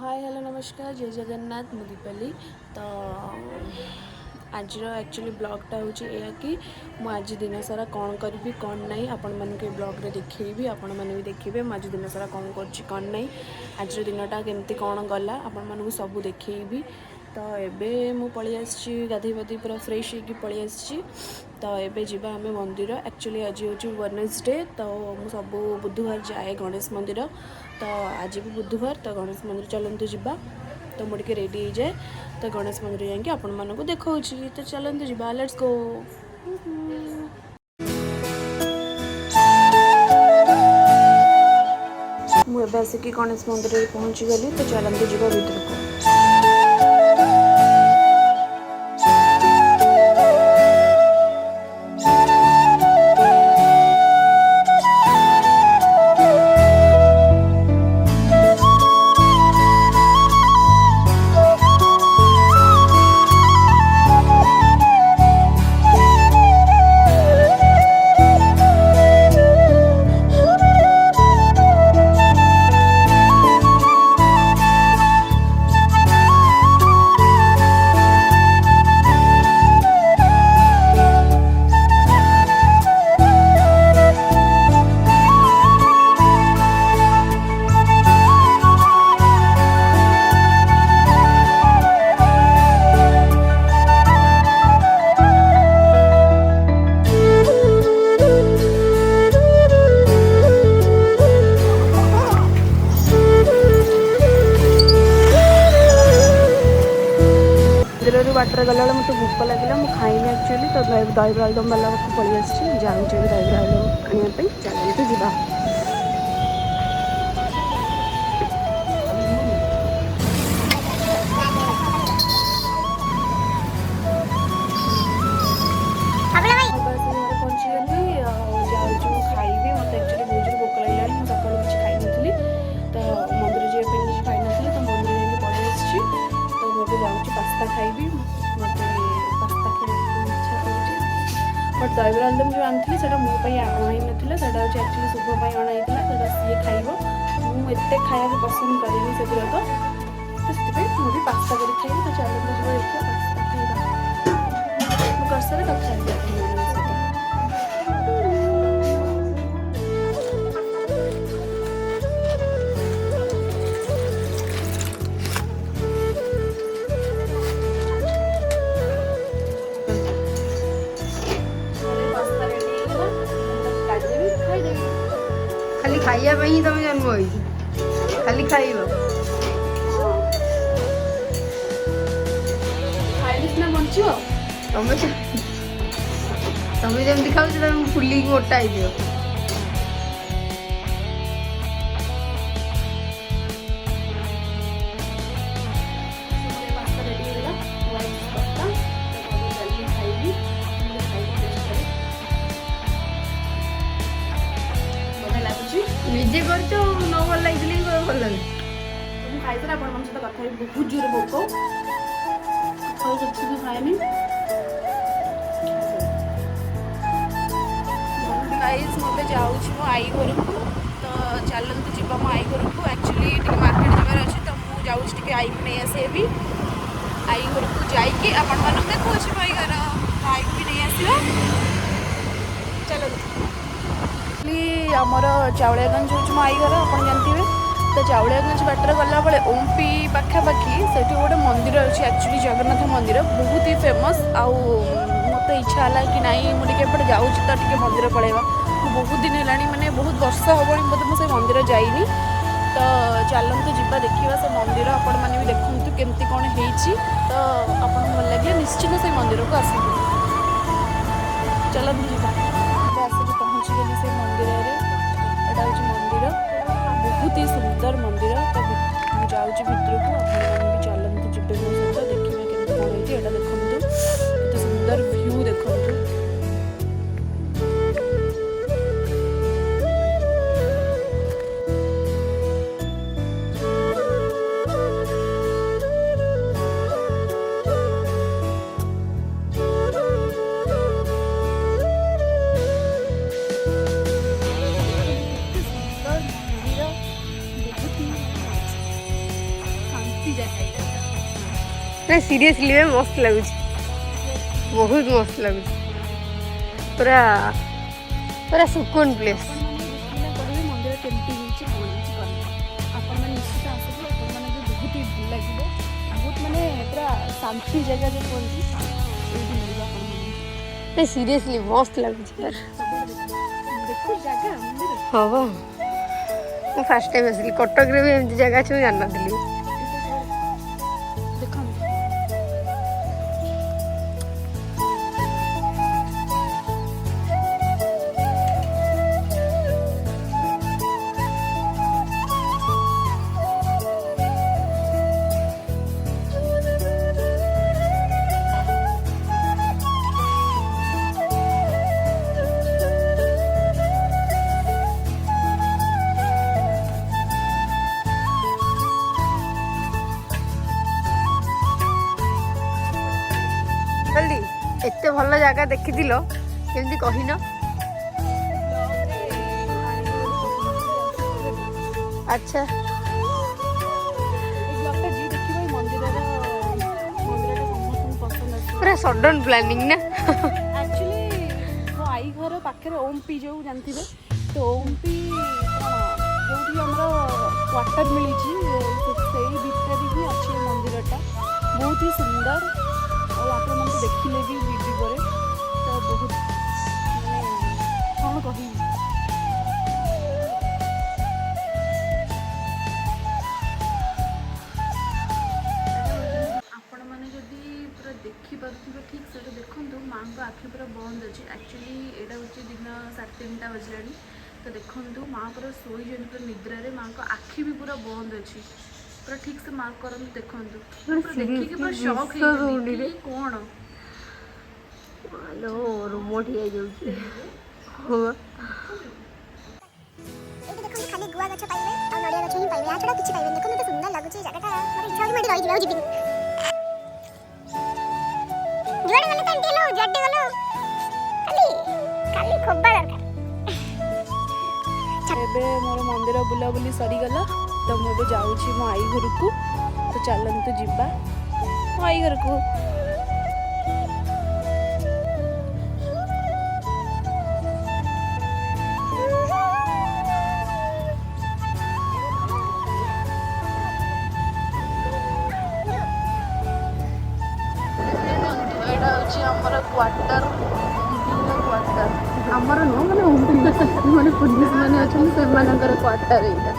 Hi hello नमस्कार जय जगन्नाथ मु दीपाली। तो आज एक्चुअली ब्लॉगटा हूँ कि मुझे आज दिन सारा कौन करी कौन ना आपण मानक ब्लॉग्रे देखी आपण मैंने भी देखिए आज दिन सारा कौन कर आज दिनटा केमती कौन गला आपण मानक सब देखी। तो एबे मु पलि आसी गाधे पाधे पूरा फ्रेश होगी पलि आसी। तो एबे जीवा आम मंदिर एक्चुअली आज हूँ वेडनेसडे। तो मु सब बुधवार जाए गणेश मंदिर। तो आज भी बुधवार तो गणेश मंदिर चलतु जीवा। तो मुझे रेडी हो जाए तो गणेश मंदिर जाकि आपण मानक देखा। तो चलतु जीवा लेट्स गो। मुझे आसिक गणेश मंदिर पहुँची गली। तो चलतु जीवा भीतर को। बाटर गला मत भोक लगे मुझे खाइनी एक्चुअली। तो दही आलुदम वाला पलि आसी जाऊँचे दही आलुदम खाने चलते जीवा। पहुँचीगली जाऊँ खाइबी मत एक्चुअली बहुत जोर भोक लगे मुझे सकाल किसी खाई नी। तो मंदिर जावाई किसी खाई नी तो मंदिर जाकि पलि आसी। तो मुझे जाऊँ पास्ता खाइबी मत पास्ता खाने इच्छा कर। बट दही आलुदम जो आनी से मोपाई अणाई नाला से एक्चुअली शुभ अणाई सी खाइब। मुझे खाया पसंद करेनि से तो मुझे पास्ता कर खाइबी। तो चलो देखिए पास्ता खाइबा कर सारे कथा खाली खाइया ही तुम जन्म हो खाली खाइब बंचो तुम तुम जमी खाऊ तुम फुल मोटा हो। निजे कर न भल लगे भल लगे खाई सारे आप सहित कथा बहुत जोर भोक खाएनि। गाइस मुझे जाऊँ मो आई घर को। तो चलतु जी मो आई घर को एक्चुअली मार्केट जबार अच्छे। तो मुझे जाऊँ आई को नहीं आसे भी आई घर को जाकि आपण मान देखो मई घर आई भी नहीं आस। चलतु आमर चाउलियागंज हूँ मो आई घर आप जानते। तो चाउलियागंज बाटर गला बेले ओमपी पाखापाखि से गोटे मंदिर अच्छे एक्चुअली जगन्नाथ मंदिर बहुत ही फेमस। आउ मत इच्छा है कि नाई मुझे जाऊँ तो टे मंदिर पलैया बहुत दिन है माने बहुत वर्ष हम बोधे मुझे मंदिर जाइनी। तो चलतु जीवा देखा से मंदिर आपण मैंने भी देखु केमती कौन हो। तो आपको भल लगे निश्चित से मंदिर को आस। चलतु जीवा आसिक पहुँची गली से मंदिर एटा हूँ मंदिर बहुत ही सुंदर मंदिर। तो जाऊँ भितर को भी चलते जीवे मो सहित देखिए केमती कौन होती है। देखते केते सुंदर व्यू देखते। ଶାନ୍ତି ଜାଗା ଏଇଟା। ना सीरियसली में मस्त लगुच बहुत मस्त लगुच पूरा पूरा सुकून प्लेस ଆପଣମାନେ କହିବେ ମନ୍ଦିର କେମିତି ହେଇଛି କ'ଣ ହେଇଛି କ'ଣ ଆପଣମାନେ ନିଶ୍ଚିତ ଆସନ୍ତୁ। ଆପଣମାନଙ୍କୁ ବହୁତ ହି ଭଲ ଲାଗିବ। ବହୁତ ମାନେ ପୁରା ଶାନ୍ତି ଜାଗା ଯେଉଁ କୁହନ୍ତି ଏଇଠି ମିଳିବ ଆପଣମାନଙ୍କୁ। नहीं सीरियसली मस्त लगुच यार ଦେଖୁ ଜାଗା ମନ୍ଦିର हाँ बा ମୁଁ ଫାର୍ଷ୍ଟ ଟାଇମ୍ ଆସିଲି କଟକରେ ବି ଏମିତି ଜାଗା ଅଛି ମୁଁ ଜାଣିନଥିଲି। ଦେଖନ୍ତୁ ଜଲ୍ଦି ଏତେ ଭଲ ଜାଗା ଦେଖିଥିଲ କେମିତି କହିନ? ଆଚ୍ଛା ବ୍ଲଗ୍ଟା ଯିଏ ଦେଖିବ ଏଇ ମନ୍ଦିରଟା ସମସ୍ତଙ୍କୁ ପସନ୍ଦ ଆସିବ। ପୁରା ସଡନ୍ ପ୍ଲାନିଂ ନା ଆକ୍ଚୁଆଲି ମୋ ଆଈ ଘର ପାଖରେ ଓମ୍ପି ଯେଉଁ ଜାଣିଥିବେ ତ ଓମ୍ପି କ'ଣ ଯେଉଁଠି ଆମର କ୍ୱାର୍ଟର ମିଳିଛି ସେଇ ଭିତରେ ହିଁ ଅଛି ଏ ମନ୍ଦିରଟା। ବହୁତ ହି ସୁନ୍ଦର ଆଉ ଆପଣମାନେ ଦେଖିଲେ ବି ଭିଡ଼ିଓରେ ତ ବହୁତ ମାନେ କ'ଣ କହିବି। ଆପଣମାନେ ଯଦି ପୁରା ଦେଖିପାରୁଥିବେ ଠିକ୍ ସେଇଟା ଦେଖନ୍ତୁ ମାଆଙ୍କ ଆଖି ପୁରା ବନ୍ଦ ଅଛି। ଆକ୍ଚୁଆଲି ଏଇଟା ହେଉଛି ଦିନ 3:30 ବାଜିଲାଣି ତ ଦେଖନ୍ତୁ ମାଆ ପୁରା ଶୋଇଛନ୍ତି ପୁରା ନିଦ୍ରାରେ। ମାଆଙ୍କ ଆଖି ବି ପୁରା ବନ୍ଦ ଅଛି। ପୁରା ଠିକ୍ ସେ ମାର୍କ କରନ୍ତୁ ଦେଖନ୍ତୁ। ପୁରା ଦେଖିକି ପୁରା ସକ୍ ହେଇଗଲି କି କ'ଣ ହ୍ୟାଲୋ ରୁମଠି ହେଇଯାଉଛି ହଁ ଏଇଠି ଦେଖନ୍ତୁ ଖାଲି ଗୁଆ ଗଛ ପାଇବେ ଆଉ ନଡ଼ିଆ ଗଛ ହିଁ ପାଇବେ। ୟା ଛଡ଼ା କିଛି ପାଇବେନି। ଦେଖନ୍ତୁ କେତେ ସୁନ୍ଦର ଲାଗୁଛି ଏ ଜାଗାଟା। ମୋର ଇଚ୍ଛା ହଉଛି ମୁଁ ଏଠି ରହିଯିବି ଆଉ ଯିବିନି। ଯୁଆଡ଼େ ଗଲେ ତ ଏମିତି ହେଲୁ ଯୁଆଡ଼େ ଗଲୁ ଖାଲି ଖୋବା ଦରକାର। ଏବେ ମୋର ମନ୍ଦିର ବୁଲାବୁଲି ସରିଗଲା ତ ମୁଁ ଏବେ ଯାଉଛି ମୋ ଆଈ ଘରକୁ। ତ ଚାଲନ୍ତୁ ଯିବା ମୋ ଆଈ ଘରକୁ। ଏଇଟା ହେଉଛି ଆମର କ୍ୱାର୍ଟର ଆମର ନୁହଁ ମାନେ ମାନେ ପୋଲିସ ମାନେ ଅଛନ୍ତି ସେମାନଙ୍କର କ୍ୱାର୍ଟର ଏଇଟା।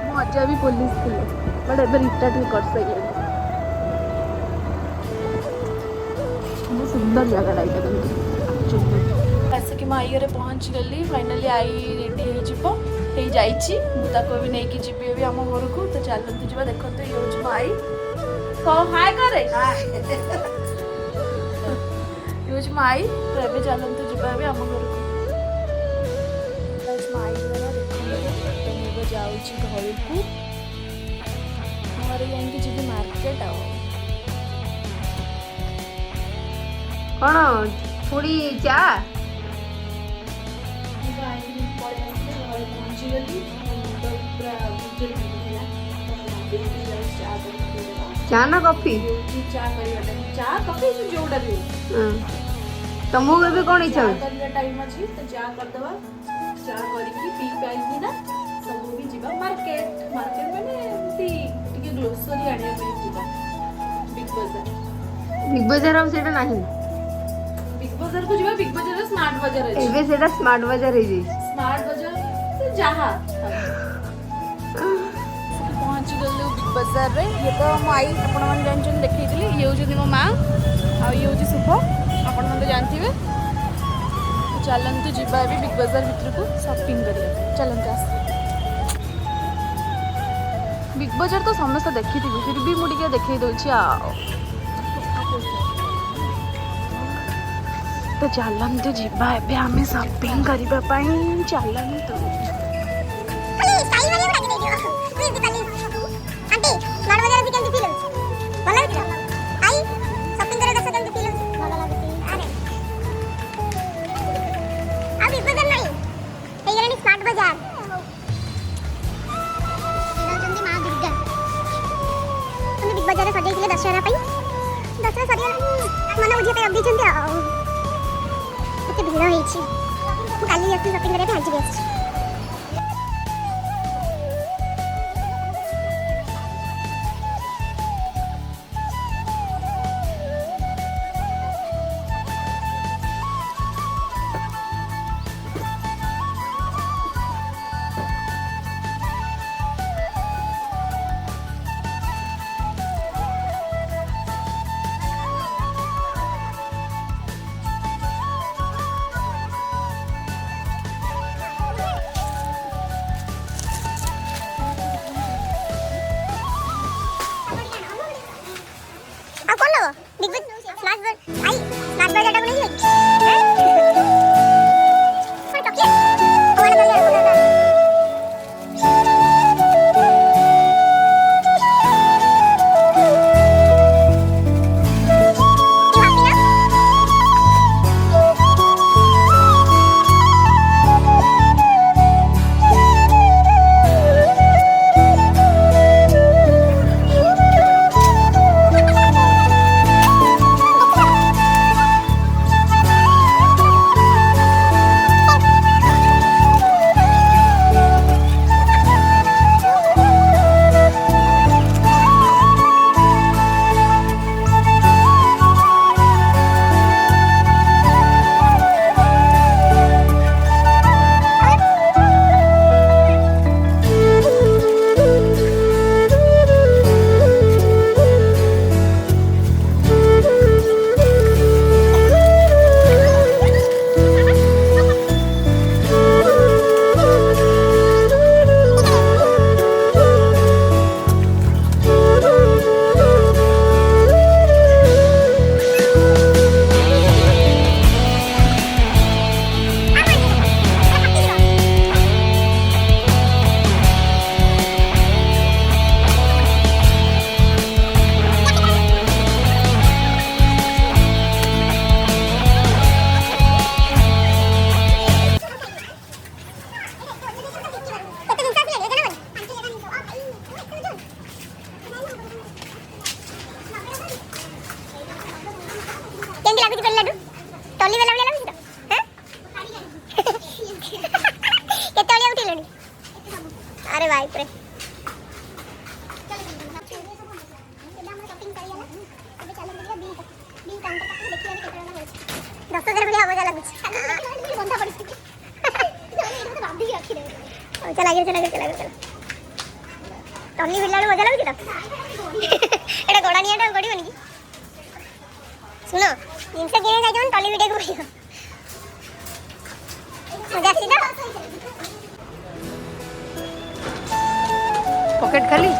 ମୋ ଅଜା ବି ପୋଲିସ ଥିଲେ ବଟ୍ ଏବେ ରିଟାୟାର୍ଡ ବି କରିସାରିଲେଣି। ବହୁତ ସୁନ୍ଦର ଜାଗାଟା ଏଇଟା କିନ୍ତୁ ଆସିକି ମୋ ଆଈ ଘରେ ପହଞ୍ଚିଗଲି। ଫାଇନାଲି ଆଈ ରେଡ଼ି ହେଇଯିବ ହେଇଯାଇଛି। ମୁଁ ତାକୁ ଏବେ ନେଇକି ଯିବି ଏବେ ଆମ ଘରକୁ। ତ ଚାଲନ୍ତୁ ଯିବା। ଦେଖନ୍ତୁ ଇଏ ହେଉଛି ମୋ ଆଈ। କହ ହାଏ କରେ ଇଏ ହେଉଛି ମୋ ଆଈ। ତ ଏବେ ଚାଲନ୍ତୁ ଯିବା ଏବେ ଆମ ଘରକୁ। ମୋ ଆଈ ଘର ଦେଖନ୍ତୁ। ତ ମୁଁ ଏବେ ଯାଉଛି ଘରକୁ। ଘରେ ଯାଇକି ଯିବି ମାର୍କେଟ ଆଉ। କ'ଣ ପୁଣି ଚା ପହଞ୍ଚିଗଲି ପୁରା ଚା ନା କଫି ଚା କରିବା ଟାଇମ୍ ଚା କଫି ଯୋଉଟା ବି ତମକୁ ଏବେ କ'ଣ ଇଚ୍ଛା ଚା ହଉଛି? କରିବା ଟାଇମ୍ ଅଛି ତ ଚା କରିଦେବା। ଚା କରିକି ପିଇ ପାଇକି ନା ସବୁ ବି ଯିବା ମାର୍କେଟ ମାନେ ଏମିତି ଟିକେ ଗ୍ରୋସରୀ ଆଣିବା ପାଇଁ ଯିବା ବିଗ୍ ବଜାର। ବିଗ୍ ବଜାର ଆଉ ସେଇଟା ନାହିଁ ବିଗ୍ ବଜାରକୁ ଯିବା। ବିଗ୍ ବଜାରରେ ସ୍ମାର୍ଟ ବଜାର ଅଛି। ଏବେ ସେଇଟା ସ୍ମାର୍ଟ ବଜାର ହେଇଯାଇଛି। ସ୍ମାର୍ଟ ବଜାର ଯାହା ପହଞ୍ଚିଗଲୁ ବିଗ୍ ବଜାରରେ। ଇଏ ତ ମୋ ଆଈ ଆପଣମାନେ ଜାଣିଛନ୍ତି ଦେଖେଇଥିଲି। ଇଏ ହେଉଛନ୍ତି ମୋ ମା ଆଉ ଇଏ ହେଉଛି ଶୁଭ ଆପଣମାନେ ତ ଜାଣିଥିବେ। ଚାଲନ୍ତୁ ଯିବା ଏବେ ବିଗ୍ ବଜାର ଭିତରକୁ ସପିଂ କରିବା ପାଇଁ। ଚାଲନ୍ତୁ ଆସ। ବିଗ୍ ବଜାର ତ ସମସ୍ତେ ଦେଖିଥିବେ ଫିର୍ ବି ମୁଁ ଟିକେ ଦେଖେଇ ଦେଉଛି ଆଉ। ତ ଚାଲନ୍ତୁ ଯିବା ଏବେ ଆମେ ସପିଂ କରିବା ପାଇଁ। ଚାଲନ୍ତୁ ଖାଲି ଷ୍ଟାଇଲ ମାରିବାକୁ ରାଜି ଦେଇଦିଅ। ମୁଁ ଏମିତି ଖାଲି ଆଣ୍ଟି ସ୍ମାର୍ଟ ବଜାର ବି କେମିତି ଫିଲ୍ ହେଉଛି? ଭଲ ଲାଗୁଛି ତ? ଆଇ ସପିଂ କରିବା ଦଶ କେମିତି ଫିଲ୍ ହେଉଛି? ଭଲ ଲାଗୁଛି। ଆରେ ଆଉ ବିଗ୍ ବଜାର ନାହିଁ ହେଇଗଲାଣି ସ୍ମାର୍ଟ ବଜାର। ହେଉଛନ୍ତି ମା ଦୁର୍ଗା। बिग बजार सजाई दशहरा दशहरा सरीगला मन बुझे रखी भिड़ हो काली शॉपिंग करने आज भी आस अरे भाई प्रे 10,000 भलिया मजा लागुछ बंधा पड़ी चला गया टल्ली बिल्ला मजा लागुछ एटा गोड़ानियाटा गड़िबनी कि सुन जिनस किने जाइछन टल्ली भिडियो को पड़ियो मजा आसी ना पॉकेट खाली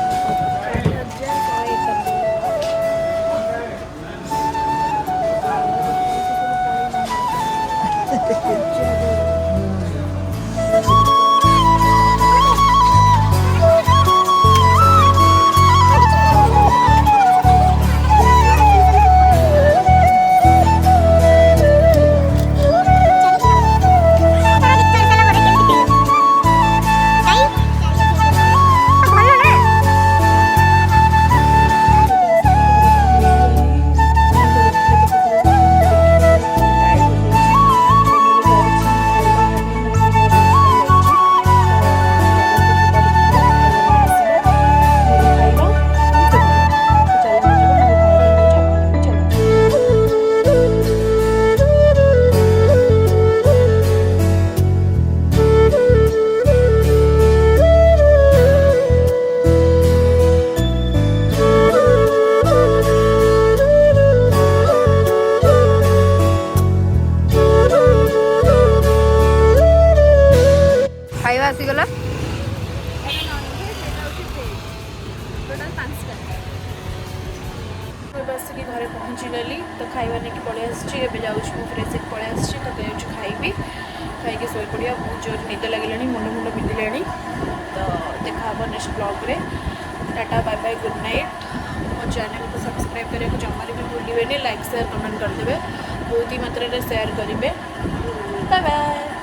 आसीगला बस कि घरे पहुँची गली तो खाइबा नहीं पलि आसी फ्रेश पलि आसी तो खाइबी खाई शोई पड़ा बहुत जोर निद लगे मुंड मुंड बिंधिले तो देखा नेक्स्ट ब्लॉग रे tata bye bye good night मो चैनल को सब्सक्राइब करने को जमारे भी भूलिए लाइक शेयर कमेंट करदे बहुत ही मात्रा शेयर करेंगे बाय बाय।